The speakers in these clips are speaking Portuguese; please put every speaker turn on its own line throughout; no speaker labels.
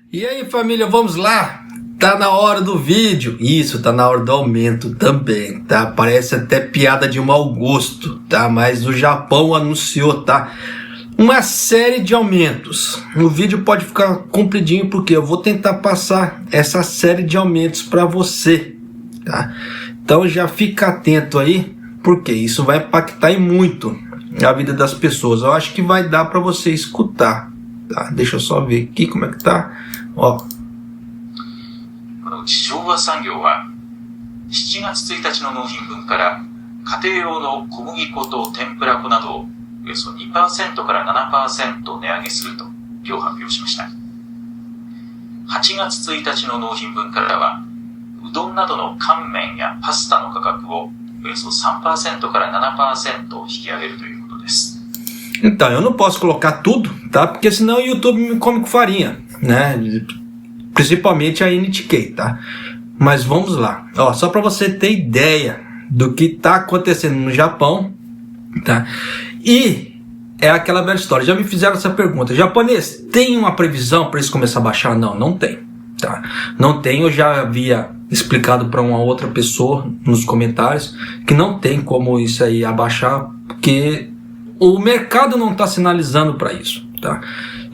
E aí, família, vamos lá? Tá na hora do vídeo. Isso, tá na hora do aumento também, tá? Parece até piada de mau gosto, tá? Mas o Japão anunciou, tá? Uma série de aumentos. O vídeo pode ficar compridinho porque eu vou tentar passar essa série de aumentos para você, tá? Então já fica atento aí, porque isso vai impactar e muito a vida das pessoas. Eu acho que vai dar para você escutar, tá? Deixa eu só ver aqui como é que tá. Ó.
このうち昭和産業は7月1日の納品分から家庭用の小麦粉と天ぷら粉などをおよそ 2% から 7% 値上げすると今日発表しました。8月1日の納品分からはうどんなどの乾麺やパスタの価格をおよそ 3% から 7% 引き上げるということです。
Então, eu não posso colocar tudo, tá? Porque senão o YouTube me come com farinha, né? Principalmente a NTK, tá? Mas vamos lá. Ó, só para você ter ideia do que tá acontecendo no Japão, tá? E é aquela velha história. Já me fizeram essa pergunta. Japonês, tem uma previsão para isso começar a baixar? Não, não tem, tá? Não tem. Eu já havia explicado para uma outra pessoa nos comentários que não tem como isso aí abaixar, porque o mercado não está sinalizando para isso, tá?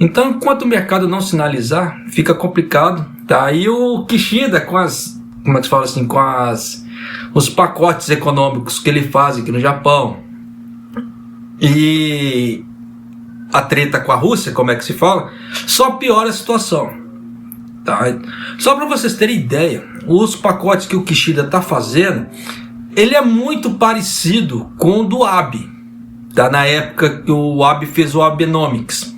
Então, enquanto o mercado não sinalizar, fica complicado, tá? E o Kishida com as, como é que se fala assim, com os pacotes econômicos que ele faz aqui no Japão e a treta com a Rússia, como é que se fala, só piora a situação, tá? Só para vocês terem ideia, os pacotes que o Kishida está fazendo, ele é muito parecido com o do Abe, tá? Na época que o Abe fez o Abenomics.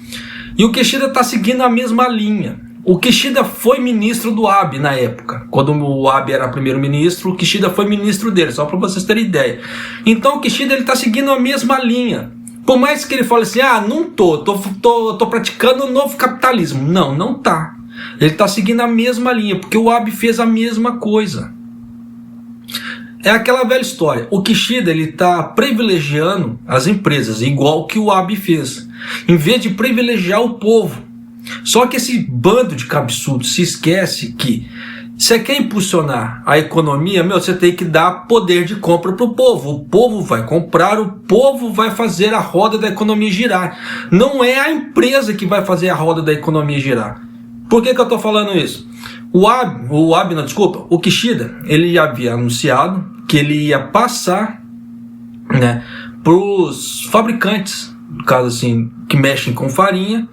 E o Kishida está seguindo a mesma linha. O Kishida foi ministro do Abe na época. Quando o Abe era primeiro-ministro, o Kishida foi ministro dele, só para vocês terem ideia. Então o Kishida está seguindo a mesma linha. Por mais que ele fale assim, não tô praticando o novo capitalismo. Não, não tá. Ele está seguindo a mesma linha, porque o Abe fez a mesma coisa. É aquela velha história. O Kishida está privilegiando as empresas, igual que o Abe fez, em vez de privilegiar o povo. Só que esse bando de cabeçudo se esquece que você quer impulsionar a economia, você tem que dar poder de compra para o povo. O povo vai comprar, o povo vai fazer a roda da economia girar. Não é a empresa que vai fazer a roda da economia girar. Por que eu estou falando isso? O Kishida, ele já havia anunciado que ele ia passar, né, para os fabricantes, no caso assim, que mexem com farinha,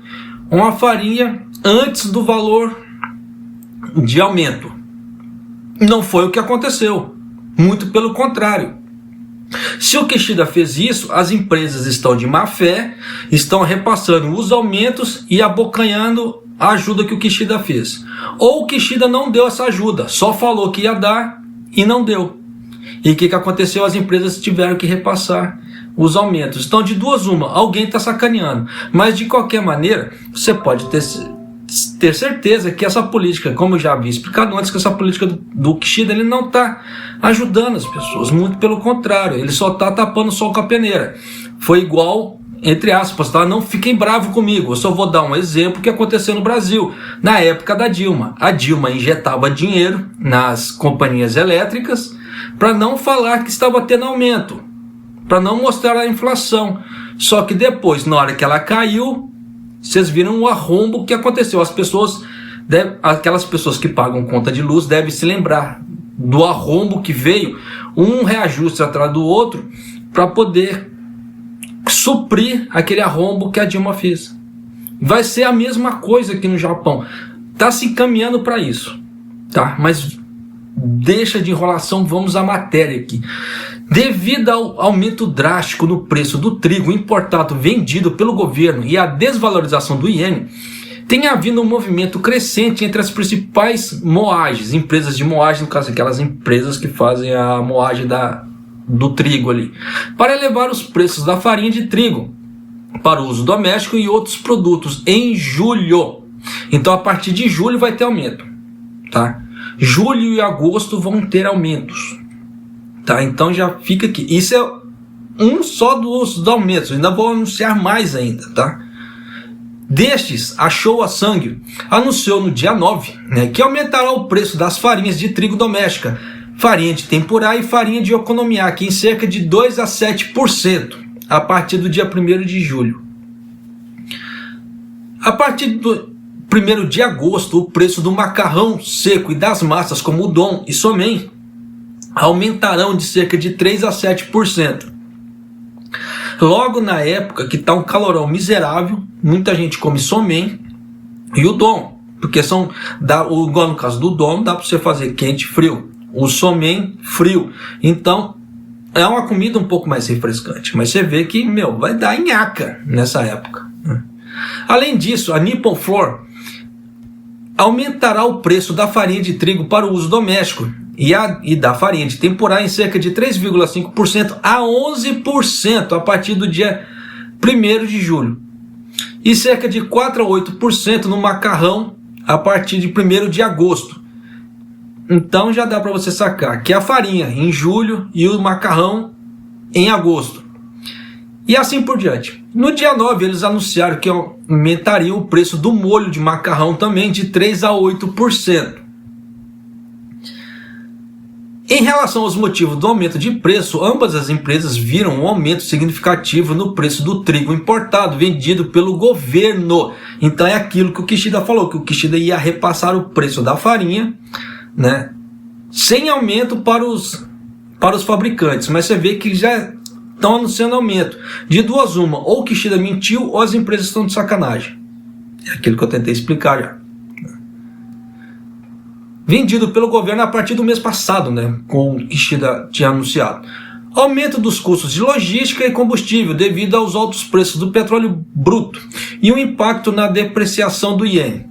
uma farinha antes do valor de aumento. Não foi o que aconteceu, muito pelo contrário. Se o Kishida fez isso, as empresas estão de má fé, estão repassando os aumentos e abocanhando a ajuda que o Kishida fez. Ou o Kishida não deu essa ajuda, só falou que ia dar e não deu. E o que aconteceu? As empresas tiveram que repassar os aumentos. Então, de duas uma, alguém está sacaneando. Mas, de qualquer maneira, você pode ter certeza que essa política, como eu já havia explicado antes, que essa política do Kishida, ele não está ajudando as pessoas. Muito pelo contrário, ele só está tapando o sol com a peneira. Foi igual, entre aspas, tá? Não fiquem bravos comigo. Eu só vou dar um exemplo que aconteceu no Brasil. Na época da Dilma. A Dilma injetava dinheiro nas companhias elétricas para não falar que estava tendo aumento, para não mostrar a inflação. Só que depois, na hora que ela caiu, vocês viram o arrombo que aconteceu. Aquelas pessoas que pagam conta de luz devem se lembrar do arrombo que veio, um reajuste atrás do outro, para poder suprir aquele arrombo que a Dilma fez. Vai ser a mesma coisa aqui no Japão. Está se encaminhando para isso, tá? Mas deixa de enrolação, vamos à matéria aqui. Devido ao aumento drástico no preço do trigo importado vendido pelo governo e à desvalorização do iene, tem havido um movimento crescente entre as principais moagens, empresas de moagem, no caso aquelas empresas que fazem a moagem do trigo ali, para elevar os preços da farinha de trigo para o uso doméstico e outros produtos em julho. Então, a partir de julho vai ter aumento, tá? Julho e agosto vão ter aumentos, tá? Então já fica aqui. Isso é um só dos aumentos. Ainda vou anunciar mais ainda, tá? Destes, a Showa Sangyo anunciou no dia 9, né, que aumentará o preço das farinhas de trigo doméstica, farinha de tempurá e farinha de okonomiyaki em cerca de 2 a 7% a partir do dia 1º de julho. A partir do 1º de agosto, o preço do macarrão seco e das massas como udon e somen aumentarão de cerca de 3 a 7%. Logo na época que está um calorão miserável, muita gente come somen e udon, porque igual no caso do udon, dá para você fazer quente e frio. O somen frio. Então, é uma comida um pouco mais refrescante. Mas você vê que, vai dar nhaca nessa época. Além disso, a Nippon Flour aumentará o preço da farinha de trigo para o uso doméstico e da farinha de tempurá em cerca de 3,5% a 11% a partir do dia 1º de julho. E cerca de 4 a 8% no macarrão a partir de 1º de agosto. Então já dá para você sacar que a farinha em julho e o macarrão em agosto. E assim por diante. No dia 9 eles anunciaram que aumentariam o preço do molho de macarrão também de 3 a 8%. Em relação aos motivos do aumento de preço, ambas as empresas viram um aumento significativo no preço do trigo importado vendido pelo governo. Então é aquilo que o Kishida falou, que o Kishida ia repassar o preço da farinha, né, sem aumento para os fabricantes, mas você vê que já estão anunciando aumento. De duas uma, ou o Kishida mentiu ou as empresas estão de sacanagem. É aquilo que eu tentei explicar já. Vendido pelo governo a partir do mês passado, né, com o Kishida tinha anunciado. Aumento dos custos de logística e combustível devido aos altos preços do petróleo bruto e o impacto na depreciação do iene.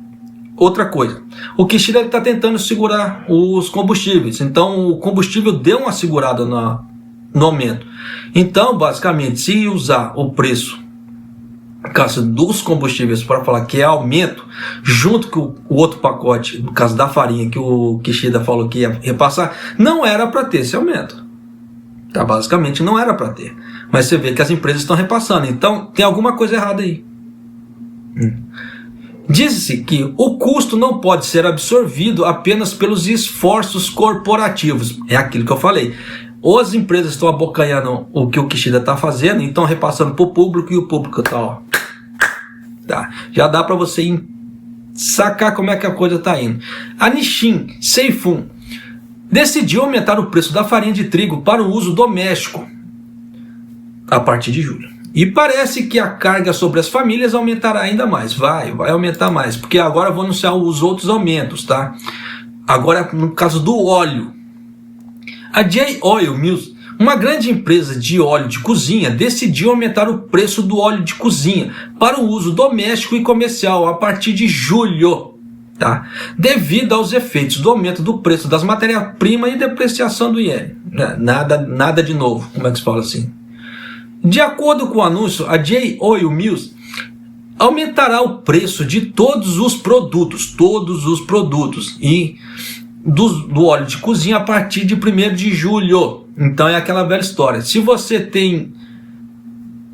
Outra coisa, o Kishida está tentando segurar os combustíveis, então o combustível deu uma segurada no aumento. Então, basicamente, se usar o preço no caso dos combustíveis para falar que é aumento, junto com o outro pacote, no caso da farinha, que o Kishida falou que ia repassar, não era para ter esse aumento. Tá, basicamente não era para ter. Mas você vê que as empresas estão repassando, então tem alguma coisa errada aí. Diz-se que o custo não pode ser absorvido apenas pelos esforços corporativos. É aquilo que eu falei. Ou as empresas estão abocanhando o que o Kishida está fazendo, então repassando para o público, e o público está, ó. Tá. Já dá para você sacar como é que a coisa está indo. A Nissin Seifun decidiu aumentar o preço da farinha de trigo para o uso doméstico a partir de julho. E parece que a carga sobre as famílias aumentará ainda mais. Vai aumentar mais, porque agora eu vou anunciar os outros aumentos, tá? Agora, no caso do óleo, a J-Oil Mills, uma grande empresa de óleo de cozinha, decidiu aumentar o preço do óleo de cozinha para o uso doméstico e comercial a partir de julho, tá? Devido aos efeitos do aumento do preço das matérias-primas e depreciação do iene. Nada de novo, como é que se fala assim? De acordo com o anúncio, a J-Oil Mills aumentará o preço de todos os produtos e do óleo de cozinha a partir de 1º de julho. Então é aquela velha história. Se você tem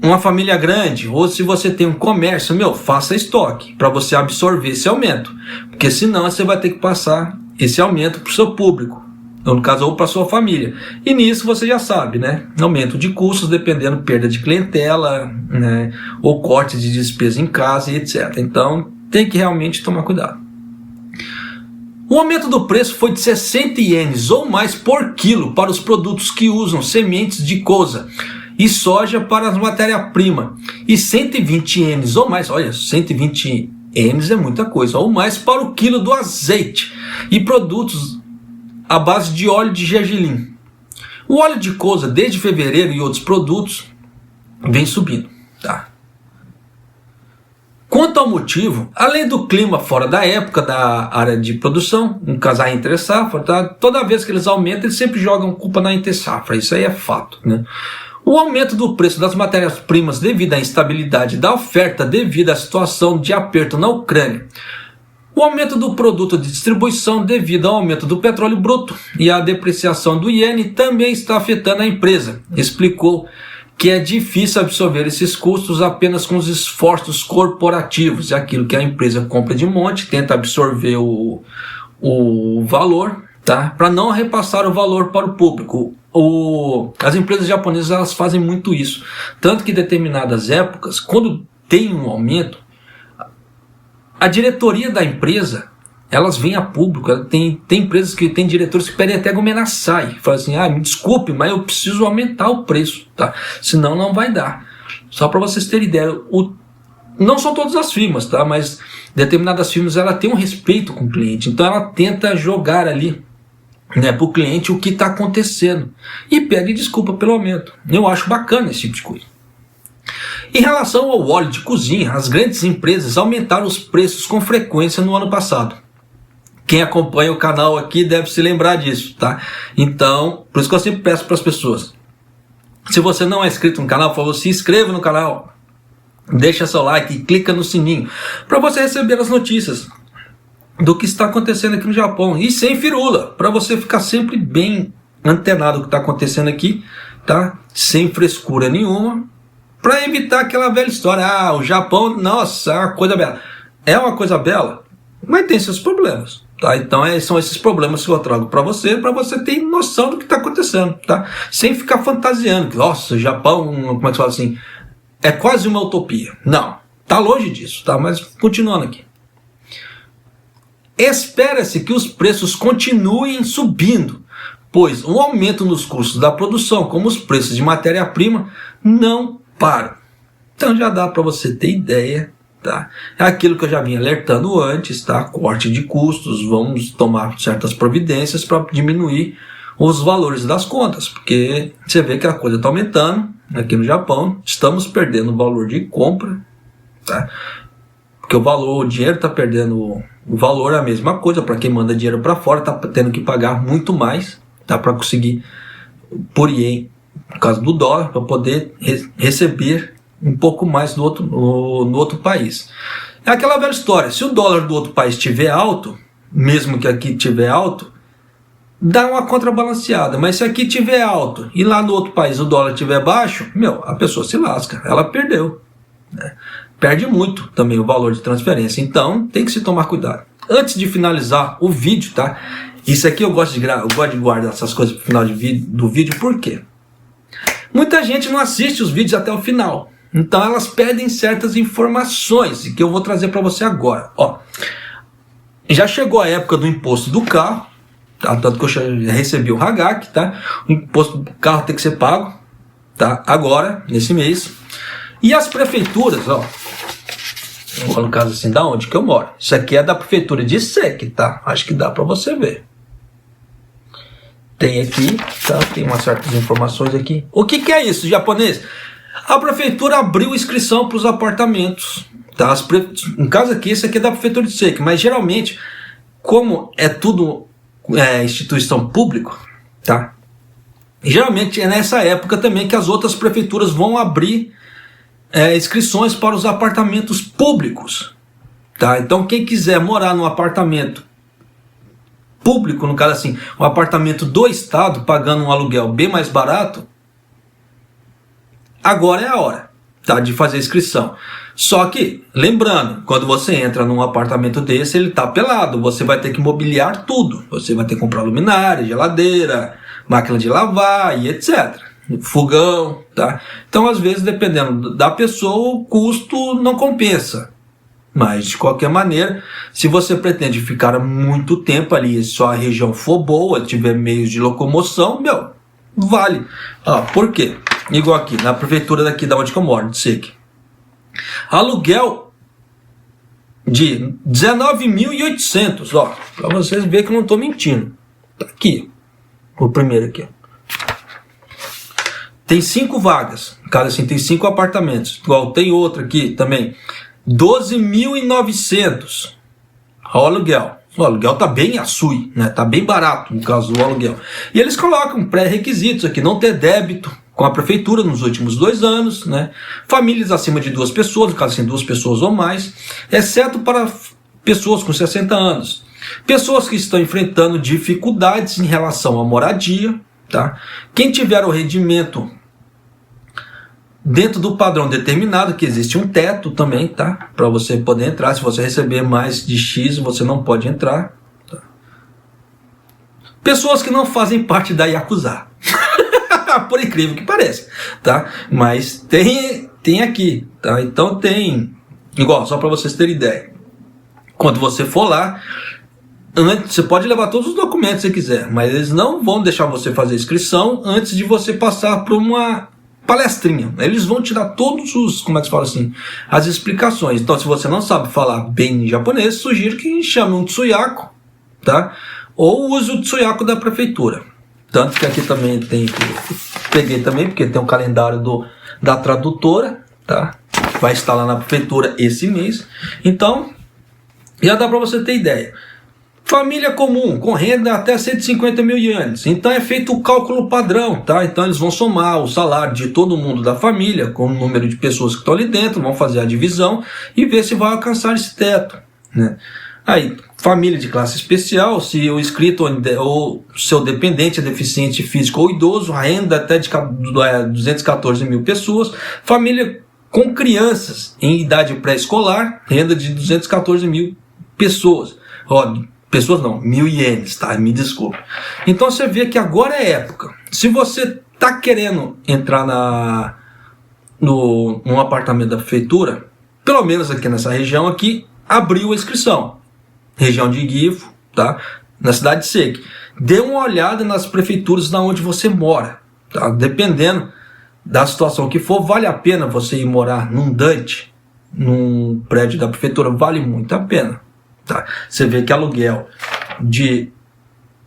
uma família grande ou se você tem um comércio, faça estoque para você absorver esse aumento. Porque senão você vai ter que passar esse aumento para o seu público. Ou no caso, ou para sua família. E nisso você já sabe, né? Aumento de custos, dependendo perda de clientela, né? Ou corte de despesa em casa e etc. Então tem que realmente tomar cuidado. O aumento do preço foi de 60 ienes ou mais por quilo para os produtos que usam sementes de colza e soja para as matérias-primas. E 120 ienes ou mais, olha, 120 ienes é muita coisa, ou mais para o quilo do azeite e produtos à base de óleo de gergelim. O óleo de colza, desde fevereiro, e outros produtos, vem subindo. Tá? Quanto ao motivo, além do clima fora da época da área de produção, no caso a entre-safra, tá? Toda vez que eles aumentam, eles sempre jogam culpa na entre-safra, isso aí é fato. Né? O aumento do preço das matérias-primas devido à instabilidade da oferta devido à situação de aperto na Ucrânia. O aumento do produto de distribuição devido ao aumento do petróleo bruto e à depreciação do iene também está afetando a empresa, explicou que é difícil absorver esses custos apenas com os esforços corporativos. É aquilo que a empresa compra de monte, tenta absorver o valor, tá? Para não repassar o valor para o público. As empresas japonesas, elas fazem muito isso. Tanto que em determinadas épocas, quando tem um aumento, a diretoria da empresa, elas vêm a público. Tem empresas que tem diretores que pedem até Gomenasai, falam assim: me desculpe, mas eu preciso aumentar o preço, tá? Senão não vai dar. Só para vocês terem ideia, não são todas as firmas, tá? Mas determinadas firmas, ela tem um respeito com o cliente, então ela tenta jogar ali, né, para o cliente o que está acontecendo e pede desculpa pelo aumento. Eu acho bacana esse tipo de coisa. Em relação ao óleo de cozinha, as grandes empresas aumentaram os preços com frequência no ano passado. Quem acompanha o canal aqui deve se lembrar disso, tá? Então, por isso que eu sempre peço para as pessoas, se você não é inscrito no canal, por favor, se inscreva no canal, deixa seu like e clica no sininho para você receber as notícias do que está acontecendo aqui no Japão, e sem firula, para você ficar sempre bem antenado do que está acontecendo aqui, tá? Sem frescura nenhuma, para evitar aquela velha história: o Japão, nossa, é uma coisa bela. É uma coisa bela, mas tem seus problemas, tá? Então são esses problemas que eu trago para você ter noção do que está acontecendo, tá? Sem ficar fantasiando que, nossa, o Japão, como é que se fala assim, é quase uma utopia. Não, tá longe disso, tá? Mas continuando aqui. Espera-se que os preços continuem subindo, pois o aumento nos custos da produção, como os preços de matéria-prima, não param. Então já dá para você ter ideia, tá? É aquilo que eu já vinha alertando antes, tá? Corte de custos, vamos tomar certas providências para diminuir os valores das contas, porque você vê que a coisa está aumentando aqui no Japão, estamos perdendo o valor de compra, tá? Porque o dinheiro está perdendo o valor, é a mesma coisa. Para quem manda dinheiro para fora, está tendo que pagar muito mais, tá? Para conseguir por ien, por causa do dólar, para poder receber um pouco mais no outro país. É aquela velha história: se o dólar do outro país estiver alto, mesmo que aqui estiver alto, dá uma contrabalanceada. Mas se aqui estiver alto e lá no outro país o dólar estiver baixo, a pessoa se lasca, ela perdeu, né? Perde muito também o valor de transferência. Então tem que se tomar cuidado. Antes de finalizar o vídeo, tá? Isso aqui eu gosto de guardar essas coisas para o final do vídeo. Por quê? Muita gente não assiste os vídeos até o final, então elas perdem certas informações que eu vou trazer para você agora. Ó, já chegou a época do imposto do carro, tá? Tanto que eu já recebi o Hagaki, tá? O imposto do carro tem que ser pago, tá? Agora, nesse mês. E as prefeituras, ó, no caso assim, da onde que eu moro? Isso aqui é da prefeitura de Seki, tá? Acho que dá para você ver. Tem aqui, tá? Tem umas certas informações aqui. O que é isso, japonês? A prefeitura abriu inscrição para os apartamentos, tá? No caso aqui, esse aqui é da prefeitura de Seki, mas geralmente, como é tudo instituição pública, tá? Geralmente é nessa época também que as outras prefeituras vão abrir inscrições para os apartamentos públicos, tá? Então quem quiser morar num apartamento público, no caso assim, um apartamento do estado, pagando um aluguel bem mais barato, agora é a hora, tá, de fazer a inscrição. Só que, lembrando, quando você entra num apartamento desse, ele está pelado, você vai ter que mobiliar tudo, você vai ter que comprar luminária, geladeira, máquina de lavar e etc. Fogão, tá? Então, às vezes, dependendo da pessoa, o custo não compensa. Mas, de qualquer maneira, se você pretende ficar muito tempo ali, se a região for boa, tiver meios de locomoção, vale. Por quê? Igual aqui, na prefeitura daqui da onde eu moro, de Seki. Aluguel de 19.800, ó, para vocês verem que eu não estou mentindo. Tá aqui, o primeiro aqui, ó. Tem 5 vagas, cada assim, tem 5 apartamentos. Igual tem outro aqui também, 12.900 o aluguel. O aluguel tá bem açui, né? Tá bem barato, no caso do aluguel. E eles colocam pré-requisitos aqui: não ter débito com a prefeitura nos últimos 2 anos, né? Famílias acima de 2 pessoas, no caso assim, 2 pessoas ou mais, exceto para pessoas com 60 anos. Pessoas que estão enfrentando dificuldades em relação à moradia, tá? Quem tiver o rendimento dentro do padrão determinado, que existe um teto também, tá? Para você poder entrar. Se você receber mais de X, você não pode entrar. Tá? Pessoas que não fazem parte da Yakuza. Por incrível que pareça, tá? Mas tem aqui, tá? Então tem, igual, só para vocês terem ideia. Quando você for lá, antes, você pode levar todos os documentos que você quiser, mas eles não vão deixar você fazer inscrição antes de você passar por uma palestrinha. Eles vão tirar todos os, como é que se fala assim, as explicações. Então, se você não sabe falar bem japonês, sugiro que chame um Tsuyaku, tá? Ou use o Tsuyaku da prefeitura. Tanto que aqui também tem, peguei também, porque tem um calendário da tradutora, tá? Vai estar lá na prefeitura esse mês. Então, já dá para você ter ideia. Família comum, com renda até 150 mil ienes. Então é feito o cálculo padrão, tá? Então eles vão somar o salário de todo mundo da família, com o número de pessoas que estão ali dentro, vão fazer a divisão e ver se vai alcançar esse teto, né? Aí, família de classe especial, se o inscrito ou seu dependente é deficiente físico ou idoso, renda até de 214 mil pessoas. Família com crianças em idade pré-escolar, renda de 214 mil pessoas. Ó, pessoas não, 1.000 ienes, tá? Me desculpe. Então você vê que agora é época. Se você tá querendo entrar num apartamento da prefeitura, pelo menos aqui nessa região aqui, abriu a inscrição. Região de Gifu, tá? Na cidade de Seki. Dê uma olhada nas prefeituras da onde você mora, tá? Dependendo da situação que for, vale a pena você ir morar num Dante, num prédio da prefeitura, vale muito a pena, tá? Você vê que aluguel de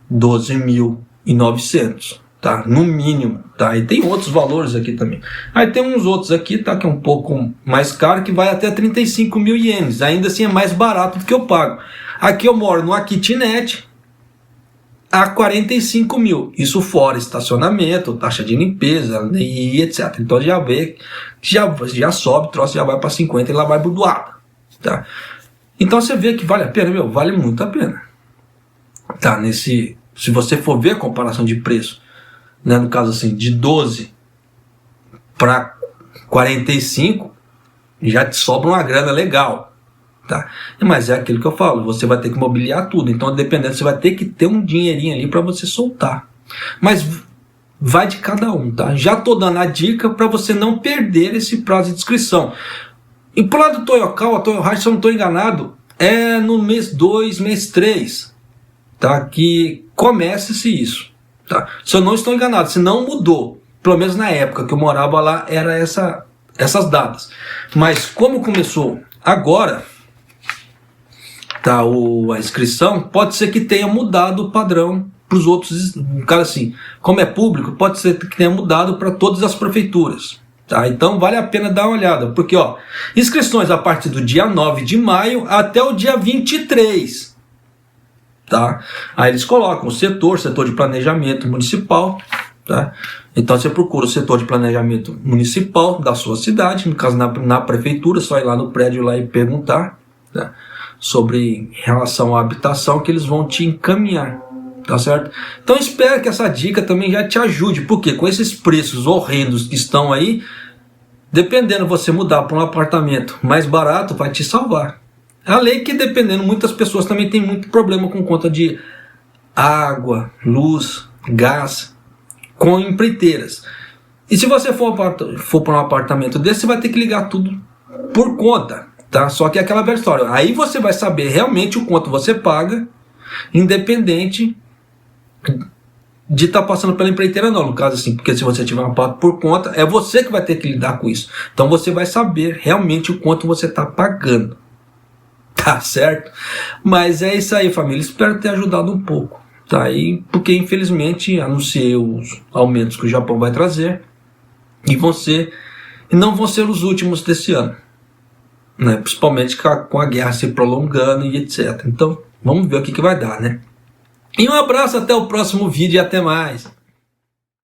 12.900, tá? No mínimo, tá? E tem outros valores aqui também. Aí tem uns outros aqui, tá? Que é um pouco mais caro, que vai até 35 mil ienes. Ainda assim é mais barato do que eu pago. Aqui eu moro numa kitnet a 45 mil. Isso fora estacionamento, taxa de limpeza e etc. Então já vê, já sobe, o troço já vai para 50 e lá vai burdoada, tá? Então você vê que vale a pena, meu, vale muito a pena. Tá, se você for ver a comparação de preço, né, no caso assim, de 12 para 45, já te sobra uma grana legal. Tá? Mas é aquilo que eu falo, você vai ter que mobiliar tudo, então dependendo, você vai ter que ter um dinheirinho ali para você soltar, mas vai de cada um, tá? Já tô dando a dica para você não perder esse prazo de inscrição. E pro lado do Toyokawa, Toyohashi, se eu não estou enganado, é no mês 2, mês 3, tá? Que começa-se isso, tá? Se eu não estou enganado, se não mudou, pelo menos na época que eu morava lá, era essas datas, mas como começou agora, tá, a inscrição, pode ser que tenha mudado o padrão para os outros, cara, assim, como é público, pode ser que tenha mudado para todas as prefeituras, tá? Então vale a pena dar uma olhada, porque ó, inscrições a partir do dia 9 de maio até o dia 23, tá? Aí eles colocam o setor de planejamento municipal, tá? Então você procura o setor de planejamento municipal da sua cidade, no caso na prefeitura, só ir lá no prédio lá e perguntar, tá? Sobre relação à habitação, que eles vão te encaminhar, tá certo? Então espero que essa dica também já te ajude, porque com esses preços horrendos que estão aí, dependendo você mudar para um apartamento mais barato, vai te salvar. Além que dependendo, muitas pessoas também têm muito problema com conta de água, luz, gás, com empreiteiras. E se você for para um apartamento desse, você vai ter que ligar tudo por conta. Tá? Só que é aquela velha história. Aí você vai saber realmente o quanto você paga, independente de estar passando pela empreiteira não. No caso assim, porque se você tiver uma parte por conta, é você que vai ter que lidar com isso. Então você vai saber realmente o quanto você está pagando. Tá certo? Mas é isso aí, família. Espero ter ajudado um pouco. Tá? E porque infelizmente anunciei os aumentos que o Japão vai trazer. E não vão ser os últimos desse ano. Né? Principalmente com a guerra se prolongando e etc. Então, vamos ver o que vai dar, né? E um abraço, até o próximo vídeo e até mais.